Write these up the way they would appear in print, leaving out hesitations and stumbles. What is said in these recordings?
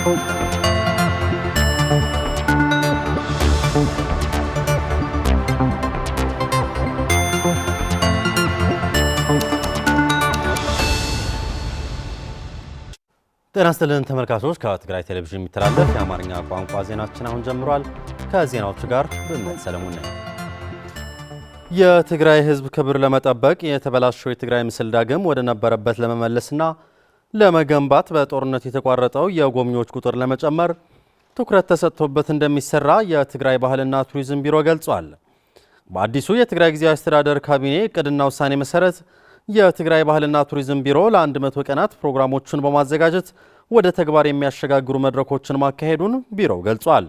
ጤና ይስጥልን ተመልካቾች፣ ከትግራይ ቴሌቪዥን የሚተላለፍ የአማርኛ ቋንቋ ዜናችን አሁን ጀምሯል። ከዜናዎቹ ጋር በእምነት ሰለሞን ነኝ። የትግራይ ሕዝብ ክብር ለመጠበቅ የተበላሸው የትግራይ ምስል ዳግም ወደ ነበረበት ለመመለስና ለመገንባት በጦርነት የተቋረጠው የጎብኚዎች ቁጥር ለመጨመር ትኩረት ተሰጥቶበት እንደሚሰራ የትግራይ ባህልና ቱሪዝም ቢሮ ገልጿል። በአዲሱ የትግራይ ጊዜያዊ አስተዳደር ካቢኔ እቅድና ውሳኔ መሰረት የትግራይ ባህልና ቱሪዝም ቢሮ ለ100 ቀናት ፕሮግራሞችን በማዘጋጀት ወደ ተግባር የሚያሸጋግሩ መድረኮችን ማካሄዱን ቢሮው ገልጿል።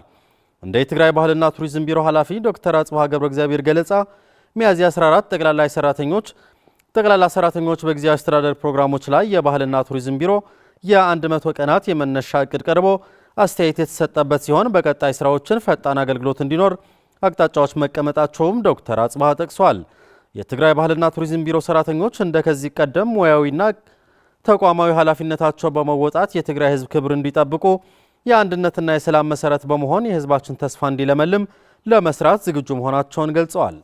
እንደ የትግራይ ባህልና ቱሪዝም ቢሮ ኃላፊ ዶክተር አጽባሃ ገብረእግዚአብሔር ገለጻ ሚያዝያ 14 ጠቅላላ ሰራተኞች በጊዜያዊ አስተዳደር ፕሮግራሞች ላይ የባህልና ቱሪዝም ቢሮ የ100 ቀናት የመነሻ እቅድ ቀርቦ አስተያየት የተሰጠበት ሲሆን በቀጣይ ስራዎችን ፈጣን አገልግሎት እንዲኖር አቅጣጫዎች መቀመጣቸውም ዶክተር አጽባሃ ጠቅሷል። የትግራይ ባህልና ቱሪዝም ቢሮ ሰራተኞች እንደከዚህ ቀደም ሙያዊና ተቋማዊ ኃላፊነታቸው በመወጣት የትግራይ ሕዝብ ክብር እንዲጠብቁ የአንድነትና የሰላም መሰረት በመሆን የሕዝባችን ተስፋ እንዲለመልም ለመስራት ዝግጁ መሆናቸውን ገልጸዋል።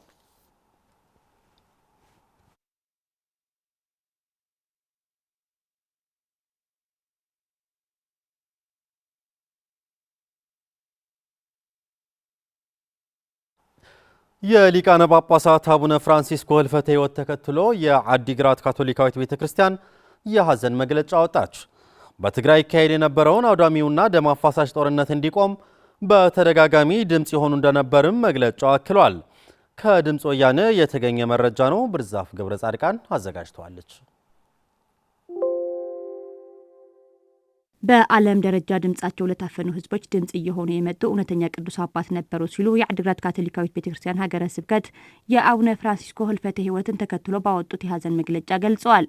የሊቃነ ጳጳሳት አቡነ ፍራንሲስኮ ህልፈተ ሕይወት ተከትሎ የአዲግራት ካቶሊካዊት ቤተክርስቲያን የሐዘን መግለጫ አወጣች። በትግራይ ይካሄድ የነበረውን አውዳሚውና ደም አፋሳሽ ጦርነት እንዲቆም በተደጋጋሚ ድምጽ የሆኑ እንደነበርም መግለጫው አክሏል። ከድምጽ ወያነ የተገኘ መረጃ ነው። ብርዛፍ ገብረ ጻድቃን አዘጋጅተዋለች። በዓለም ደረጃ ድምጻቸው ለታፈኑ ህዝቦች ድምጽ እየሆኑ የመጡ እውነተኛ ቅዱስ አባት ነበሩ ሲሉ የአዲግራት ካቶሊካዊት ቤተክርስቲያን ሀገረ ስብከት የአቡነ ፍራንሲስኮ ህልፈተ ሕይወትን ተከትሎ ባወጡት የሐዘን መግለጫ ገልጸዋል።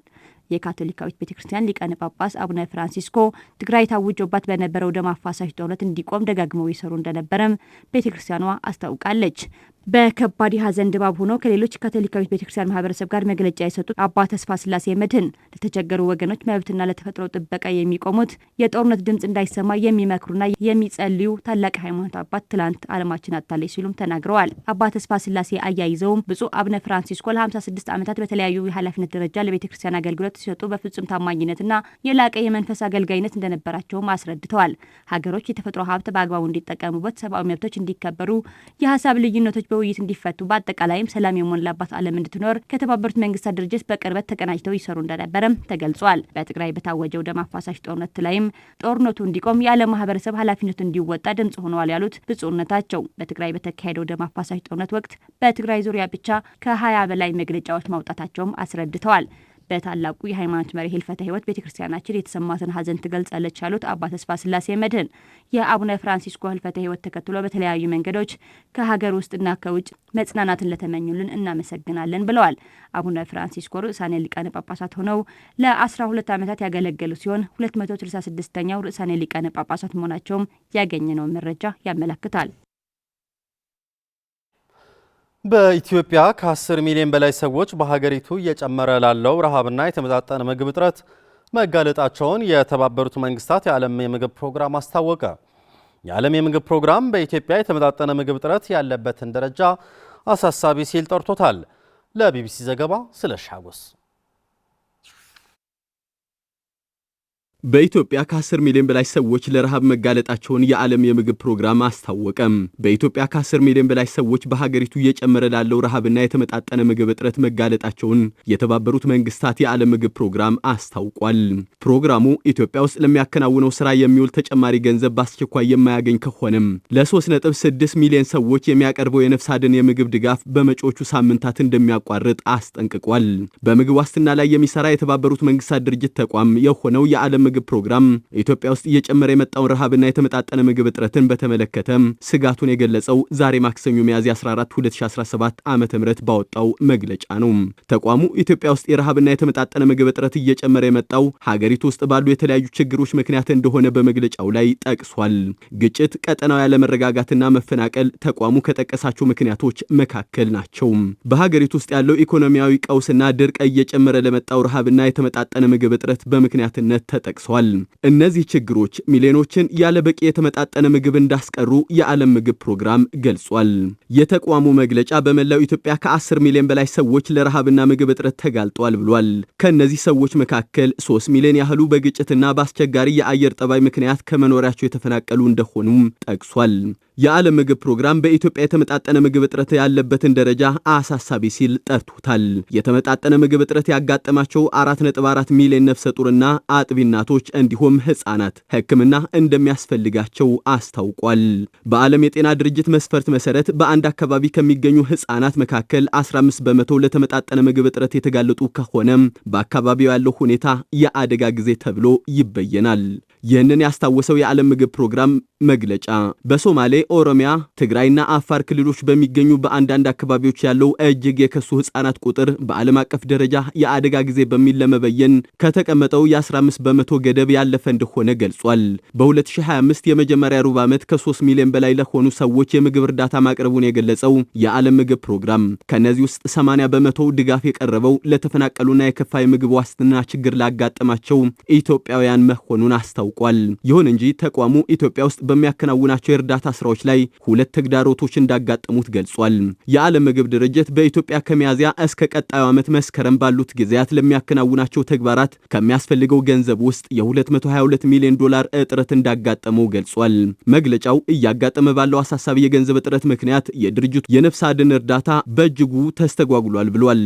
የካቶሊካዊት ቤተክርስቲያን ሊቃነ ጳጳስ አቡነ ፍራንሲስኮ ትግራይ ታውጆባት በነበረው ደም አፋሳሽ ጦርነት እንዲቆም ደጋግመው ይሰሩ እንደነበረም ቤተክርስቲያኗ አስታውቃለች። በከባድ ሐዘን ድባብ ሆነው ከሌሎች ካቶሊካዊት ቤተክርስቲያን ማህበረሰብ ጋር መግለጫ የሰጡት አባ ተስፋ ስላሴ መድህን ለተቸገሩ ወገኖች መብትና ለተፈጥሮ ጥበቃ የሚቆሙት የጦርነት ድምጽ እንዳይሰማ የሚመክሩና የሚጸልዩ ታላቅ ሃይማኖት አባት ትላንት ዓለማችን አጣለች ሲሉም ተናግረዋል። አባ ተስፋ ስላሴ አያይዘውም ብፁዕ አቡነ ፍራንሲስኮ ለ56 ዓመታት በተለያዩ የኃላፊነት ደረጃ ለቤተክርስቲያን አገልግሎት ሲሰጡ በፍጹም ታማኝነትና የላቀ የመንፈስ አገልጋይነት እንደነበራቸውም አስረድተዋል። ሀገሮች የተፈጥሮ ሀብት በአግባቡ እንዲጠቀሙበት፣ ሰብአዊ መብቶች እንዲከበሩ፣ የሀሳብ ልዩነቶች በውይይት እንዲፈቱ፣ በአጠቃላይም ሰላም የሞላባት ዓለም እንድትኖር ከተባበሩት መንግስታት ድርጅት በቅርበት ተቀናጅተው ይሰሩ እንደነበረም ተገልጿል። በትግራይ በታወጀው ደም አፋሳሽ ጦርነት ላይም ጦርነቱ እንዲቆም የዓለም ማህበረሰብ ኃላፊነቱን እንዲወጣ ድምጽ ሆነዋል ያሉት ብፁዕነታቸው በትግራይ በተካሄደው ደም አፋሳሽ ጦርነት ወቅት በትግራይ ዙሪያ ብቻ ከ20 በላይ መግለጫዎች ማውጣታቸውም አስረድተዋል። በታላቁ የሃይማኖት መሪ ህልፈተ ሕይወት ቤተክርስቲያናችን የተሰማትን ሐዘን ትገልጻለች ያሉት አባ ተስፋ ስላሴ መድህን የአቡነ ፍራንሲስኮ ህልፈተ ሕይወት ተከትሎ በተለያዩ መንገዶች ከሀገር ውስጥና ከውጭ መጽናናትን ለተመኙልን እናመሰግናለን ብለዋል። አቡነ ፍራንሲስኮ ርዕሳነ ሊቃነ ጳጳሳት ሆነው ለ12 ዓመታት ያገለገሉ ሲሆን 266ኛው ርዕሳነ ሊቃነ ጳጳሳት መሆናቸውም ያገኘነው መረጃ ያመለክታል። በኢትዮጵያ ከ10 ሚሊዮን በላይ ሰዎች በሀገሪቱ እየጨመረ ላለው ረሃብና የተመጣጠነ ምግብ እጥረት መጋለጣቸውን የተባበሩት መንግስታት የዓለም የምግብ ፕሮግራም አስታወቀ። የዓለም የምግብ ፕሮግራም በኢትዮጵያ የተመጣጠነ ምግብ እጥረት ያለበትን ደረጃ አሳሳቢ ሲል ጠርቶታል። ለቢቢሲ ዘገባ ስለሻጎስ በኢትዮጵያ ከ10 ሚሊዮን በላይ ሰዎች ለረሃብ መጋለጣቸውን የዓለም የምግብ ፕሮግራም አስታወቀም። በኢትዮጵያ ከ10 ሚሊዮን በላይ ሰዎች በሀገሪቱ እየጨመረ ላለው ረሃብና የተመጣጠነ ምግብ እጥረት መጋለጣቸውን የተባበሩት መንግስታት የዓለም ምግብ ፕሮግራም አስታውቋል። ፕሮግራሙ ኢትዮጵያ ውስጥ ለሚያከናውነው ስራ የሚውል ተጨማሪ ገንዘብ በአስቸኳይ የማያገኝ ከሆነም ለ3.6 ሚሊዮን ሰዎች የሚያቀርበው የነፍስ አድን የምግብ ድጋፍ በመጪዎቹ ሳምንታት እንደሚያቋርጥ አስጠንቅቋል። በምግብ ዋስትና ላይ የሚሰራ የተባበሩት መንግስታት ድርጅት ተቋም የሆነው የዓለም ምግብ ፕሮግራም ኢትዮጵያ ውስጥ እየጨመረ የመጣውን ረሃብና የተመጣጠነ ምግብ እጥረትን በተመለከተ ስጋቱን የገለጸው ዛሬ ማክሰኞ ሚያዝያ 14 2017 ዓመተ ምህረት ባወጣው መግለጫ ነው። ተቋሙ ኢትዮጵያ ውስጥ የረሃብና የተመጣጠነ ምግብ እጥረት እየጨመረ የመጣው ሀገሪቱ ውስጥ ባሉ የተለያዩ ችግሮች ምክንያት እንደሆነ በመግለጫው ላይ ጠቅሷል። ግጭት፣ ቀጠናዊ ያለመረጋጋትና መፈናቀል ተቋሙ ከጠቀሳቸው ምክንያቶች መካከል ናቸው። በሀገሪቱ ውስጥ ያለው ኢኮኖሚያዊ ቀውስና ድርቅ እየጨመረ ለመጣው ረሃብና የተመጣጠነ ምግብ እጥረት በምክንያትነት ተጠቅሷል። ጠቅሰዋል። እነዚህ ችግሮች ሚሊዮኖችን ያለ በቂ የተመጣጠነ ምግብ እንዳስቀሩ የዓለም ምግብ ፕሮግራም ገልጿል። የተቋሙ መግለጫ በመላው ኢትዮጵያ ከ10 ሚሊዮን በላይ ሰዎች ለረሃብና ምግብ እጥረት ተጋልጧል ብሏል። ከነዚህ ሰዎች መካከል 3 ሚሊዮን ያህሉ በግጭትና በአስቸጋሪ የአየር ጠባይ ምክንያት ከመኖሪያቸው የተፈናቀሉ እንደሆኑም ጠቅሷል። የዓለም ምግብ ፕሮግራም በኢትዮጵያ የተመጣጠነ ምግብ እጥረት ያለበትን ደረጃ አሳሳቢ ሲል ጠርቶታል። የተመጣጠነ ምግብ እጥረት ያጋጠማቸው 4.4 ሚሊዮን ነፍሰ ጡርና አጥቢ እናቶች እንዲሁም ሕፃናት ሕክምና እንደሚያስፈልጋቸው አስታውቋል። በዓለም የጤና ድርጅት መስፈርት መሰረት በአንድ አካባቢ ከሚገኙ ሕፃናት መካከል 15 በመቶ ለተመጣጠነ ምግብ እጥረት የተጋለጡ ከሆነም በአካባቢው ያለው ሁኔታ የአደጋ ጊዜ ተብሎ ይበየናል። ይህንን ያስታወሰው የዓለም ምግብ ፕሮግራም መግለጫ በሶማሌ፣ ኦሮሚያ፣ ትግራይና አፋር ክልሎች በሚገኙ በአንዳንድ አካባቢዎች ያለው እጅግ የከሱ ሕፃናት ቁጥር በዓለም አቀፍ ደረጃ የአደጋ ጊዜ በሚል ለመበየን ከተቀመጠው የ15 በመቶ ገደብ ያለፈ እንደሆነ ገልጿል። በ2025 የመጀመሪያ ሩብ ዓመት ከ3 ሚሊዮን በላይ ለሆኑ ሰዎች የምግብ እርዳታ ማቅረቡን የገለጸው የዓለም ምግብ ፕሮግራም ከነዚህ ውስጥ 80 በመቶ ድጋፍ የቀረበው ለተፈናቀሉና የከፋ የምግብ ዋስትና ችግር ላጋጠማቸው ኢትዮጵያውያን መሆኑን አስታውቋል። ይሁን እንጂ ተቋሙ ኢትዮጵያ ውስጥ በሚያከናውናቸው የእርዳታ ስራዎች ላይ 2 ተግዳሮቶች እንዳጋጠሙት ገልጿል። የዓለም ምግብ ድርጅት በኢትዮጵያ ከሚያዝያ እስከ ቀጣዩ ዓመት መስከረም ባሉት ጊዜያት ለሚያከናውናቸው ተግባራት ከሚያስፈልገው ገንዘብ ውስጥ የ222 ሚሊዮን ዶላር እጥረት እንዳጋጠመው ገልጿል። መግለጫው እያጋጠመ ባለው አሳሳቢ የገንዘብ እጥረት ምክንያት የድርጅቱ የነፍስ አድን እርዳታ በእጅጉ ተስተጓጉሏል ብሏል።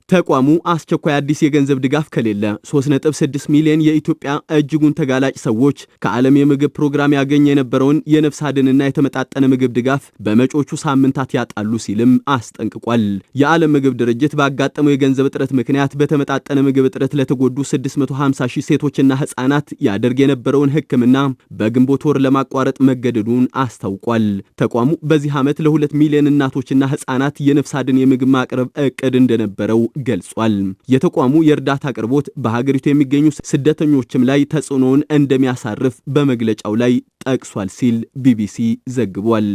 ተቋሙ አስቸኳይ አዲስ የገንዘብ ድጋፍ ከሌለ 3.6 ሚሊዮን የኢትዮጵያ እጅጉን ተጋላጭ ሰዎች ከዓለም የምግብ ፕሮግራም ያገኘ የነበረውን የነፍስ አድንና የተመጣጠነ ምግብ ድጋፍ በመጪዎቹ ሳምንታት ያጣሉ ሲልም አስጠንቅቋል። የዓለም ምግብ ድርጅት ባጋጠመው የገንዘብ እጥረት ምክንያት በተመጣጠነ ምግብ እጥረት ለተጎዱ 650 ሺህ ሴቶችና ሕፃናት ያደርግ የነበረውን ሕክምና በግንቦት ወር ለማቋረጥ መገደዱን አስታውቋል። ተቋሙ በዚህ ዓመት ለ2 ሚሊዮን እናቶችና ሕፃናት የነፍስ አድን የምግብ ማቅረብ እቅድ እንደነበረው ገልጿል። የተቋሙ የእርዳታ አቅርቦት በሀገሪቱ የሚገኙ ስደተኞችም ላይ ተጽዕኖውን እንደሚያሳርፍ በመግለጫው ላይ ጠቅሷል ሲል ቢቢሲ ዘግቧል።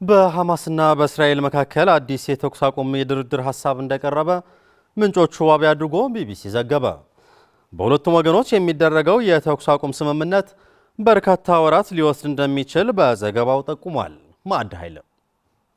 በሐማስና በእስራኤል መካከል አዲስ የተኩስ አቁም የድርድር ሐሳብ እንደቀረበ ምንጮቹ ዋቢ አድርጎ ቢቢሲ ዘገበ። በሁለቱም ወገኖች የሚደረገው የተኩስ አቁም ስምምነት በርካታ ወራት ሊወስድ እንደሚችል በዘገባው ጠቁሟል። ማዕድ ኃይለ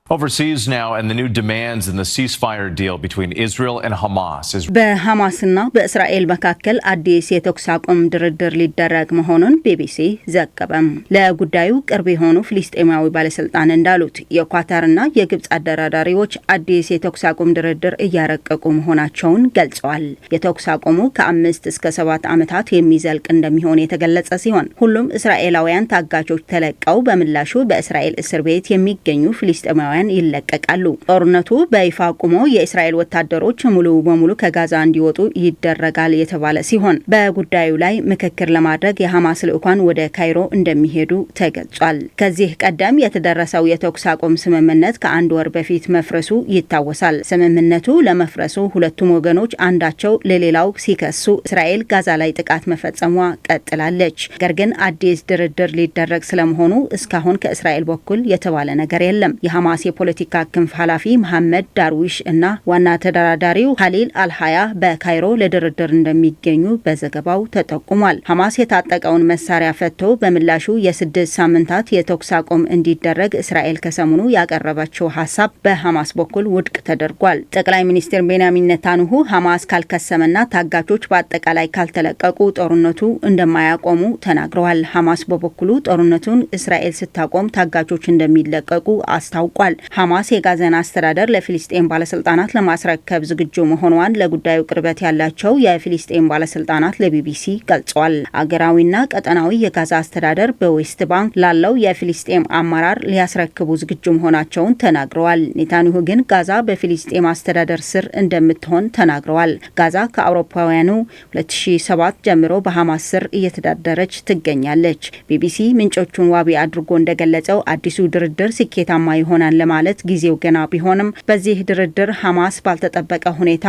Overseas now, and the new demands in the ceasefire deal between Israel and Hamas is በሐማስና በእስራኤል መካከል አዲስ የተኩስ አቁም ድርድር ሊደረግ መሆኑን ቢቢሲ ዘገበም። ለጉዳዩ ቅርብ የሆኑ ፍልስጤማዊ ባለስልጣን እንዳሉት የኳታርና የግብጽ አደራዳሪዎች አዲስ የተኩስ አቁም ድርድር እያረቀቁ መሆናቸውን ገልጸዋል። የተኩስ አቁሙ ከ5 እስከ 7 ዓመታት የሚዘልቅ እንደሚሆን የተገለጸ ሲሆን ሁሉም እስራኤላውያን ታጋቾች ተለቀው በምላሹ በእስራኤል እስር ቤት የሚገኙ ፍልስጤማውያን ይለቀቃሉ። ጦርነቱ በይፋ ቆሞ የእስራኤል ወታደሮች ሙሉ በሙሉ ከጋዛ እንዲወጡ ይደረጋል የተባለ ሲሆን በጉዳዩ ላይ ምክክር ለማድረግ የሐማስ ልዑካን ወደ ካይሮ እንደሚሄዱ ተገልጿል። ከዚህ ቀደም የተደረሰው የተኩስ አቁም ስምምነት ከ1 ወር በፊት መፍረሱ ይታወሳል። ስምምነቱ ለመፍረሱ ሁለቱም ወገኖች አንዳቸው ለሌላው ሲከሱ እስራኤል ጋዛ ላይ ጥቃት መፈጸሟ ቀጥላለች። ነገር ግን አዲስ ድርድር ሊደረግ ስለመሆኑ እስካሁን ከእስራኤል በኩል የተባለ ነገር የለም። የሐማስ የፖለቲካ ክንፍ ኃላፊ መሐመድ ዳርዊሽ እና ዋና ተደራዳሪው ኻሊል አልሃያ በካይሮ ለድርድር እንደሚገኙ በዘገባው ተጠቁሟል። ሐማስ የታጠቀውን መሳሪያ ፈቶ በምላሹ የ6 ሳምንታት የተኩስ አቁም እንዲደረግ እስራኤል ከሰሞኑ ያቀረበችው ሐሳብ በሐማስ በኩል ውድቅ ተደርጓል። ጠቅላይ ሚኒስትር ቤንያሚን ኔታንያሁ ሐማስ ካልከሰመና ታጋቾች በአጠቃላይ ካልተለቀቁ ጦርነቱ እንደማያቆሙ ተናግረዋል። ሐማስ በበኩሉ ጦርነቱን እስራኤል ስታቆም ታጋቾች እንደሚለቀቁ አስታውቋል። ሐማስ የጋዛን አስተዳደር ለፊልስጤም ባለስልጣናት ለማስረከብ ዝግጁ መሆኗን ለጉዳዩ ቅርበት ያላቸው የፊልስጤም ባለስልጣናት ለቢቢሲ ገልጸዋል። አገራዊና ቀጠናዊ የጋዛ አስተዳደር በዌስት ባንክ ላለው የፊልስጤም አመራር ሊያስረክቡ ዝግጁ መሆናቸውን ተናግረዋል። ኔታንያሁ ግን ጋዛ በፊልስጤም አስተዳደር ስር እንደምትሆን ተናግረዋል። ጋዛ ከአውሮፓውያኑ 2007 ጀምሮ በሐማስ ስር እየተዳደረች ትገኛለች። ቢቢሲ ምንጮቹን ዋቢ አድርጎ እንደገለጸው አዲሱ ድርድር ስኬታማ ይሆናል ለማለት ጊዜው ገና ቢሆንም በዚህ ድርድር ሐማስ ባልተጠበቀ ሁኔታ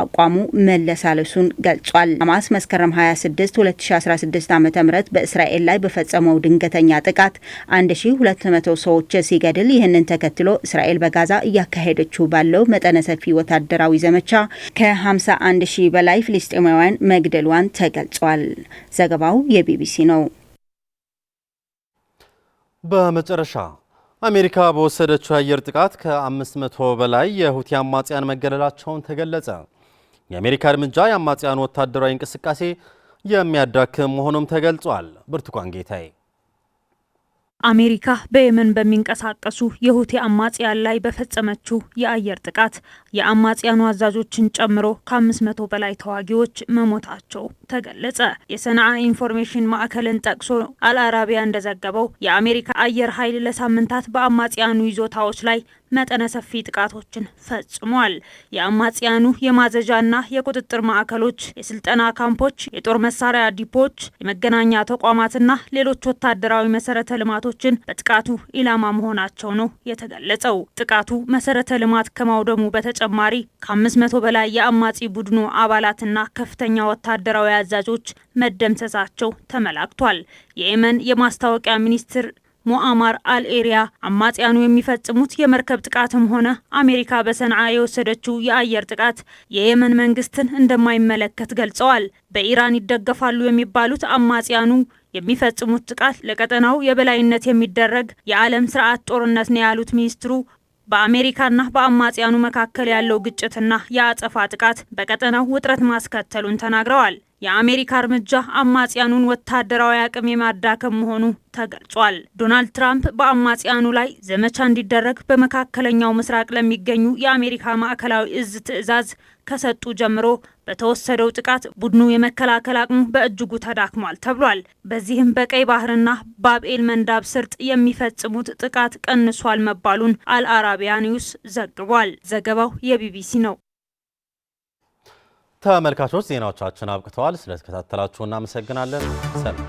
አቋሙ መለሳለሱን ገልጿል። ሐማስ መስከረም 26 2016 ዓ.ም በእስራኤል ላይ በፈጸመው ድንገተኛ ጥቃት 1200 ሰዎች ሲገድል ይህንን ተከትሎ እስራኤል በጋዛ እያካሄደችው ባለው መጠነ ሰፊ ወታደራዊ ዘመቻ ከ51 ሺህ በላይ ፍልስጤማውያን መግደሏን ተገልጿል። ዘገባው የቢቢሲ ነው። በመጨረሻ አሜሪካ በወሰደችው የአየር ጥቃት ከ500 በላይ የሁቲ አማጽያን መገደላቸውን ተገለጸ። የአሜሪካ እርምጃ የአማጽያኑ ወታደራዊ እንቅስቃሴ የሚያዳክም መሆኑም ተገልጿል። ብርቱካን ጌታዬ አሜሪካ በየመን በሚንቀሳቀሱ የሁቲ አማጽያን ላይ በፈጸመችው የአየር ጥቃት የአማጽያኑ አዛዦችን ጨምሮ ከ500 በላይ ተዋጊዎች መሞታቸው ተገለጸ። የሰንዓ ኢንፎርሜሽን ማዕከልን ጠቅሶ አልአራቢያ እንደዘገበው የአሜሪካ አየር ኃይል ለሳምንታት በአማጽያኑ ይዞታዎች ላይ መጠነ ሰፊ ጥቃቶችን ፈጽሟል። የአማጽያኑ የማዘዣና የቁጥጥር ማዕከሎች፣ የስልጠና ካምፖች፣ የጦር መሳሪያ ዲፖች፣ የመገናኛ ተቋማትና ሌሎች ወታደራዊ መሰረተ ልማቶችን በጥቃቱ ኢላማ መሆናቸው ነው የተገለጸው። ጥቃቱ መሰረተ ልማት ከማውደሙ በተጨማሪ ከ500 በላይ የአማጺ ቡድኑ አባላትና ከፍተኛ ወታደራዊ አዛዦች መደምሰሳቸው ተመላክቷል። የየመን የማስታወቂያ ሚኒስትር ሞአማር አልኤሪያ አማጽያኑ የሚፈጽሙት የመርከብ ጥቃትም ሆነ አሜሪካ በሰንዓ የወሰደችው የአየር ጥቃት የየመን መንግስትን እንደማይመለከት ገልጸዋል። በኢራን ይደገፋሉ የሚባሉት አማጽያኑ የሚፈጽሙት ጥቃት ለቀጠናው የበላይነት የሚደረግ የዓለም ስርዓት ጦርነት ነው ያሉት ሚኒስትሩ በአሜሪካና በአማጽያኑ መካከል ያለው ግጭትና የአጸፋ ጥቃት በቀጠናው ውጥረት ማስከተሉን ተናግረዋል። የአሜሪካ እርምጃ አማጽያኑን ወታደራዊ አቅም የማዳከም መሆኑ ተገልጿል። ዶናልድ ትራምፕ በአማጽያኑ ላይ ዘመቻ እንዲደረግ በመካከለኛው ምስራቅ ለሚገኙ የአሜሪካ ማዕከላዊ እዝ ትዕዛዝ ከሰጡ ጀምሮ በተወሰደው ጥቃት ቡድኑ የመከላከል አቅሙ በእጅጉ ተዳክሟል ተብሏል። በዚህም በቀይ ባህርና ባብኤል መንዳብ ስርጥ የሚፈጽሙት ጥቃት ቀንሷል መባሉን አልአራቢያ ኒውስ ዘግቧል። ዘገባው የቢቢሲ ነው። ተመልካቾች ዜናዎቻችን አብቅተዋል። ስለተከታተላችሁ እናመሰግናለን። ሰላም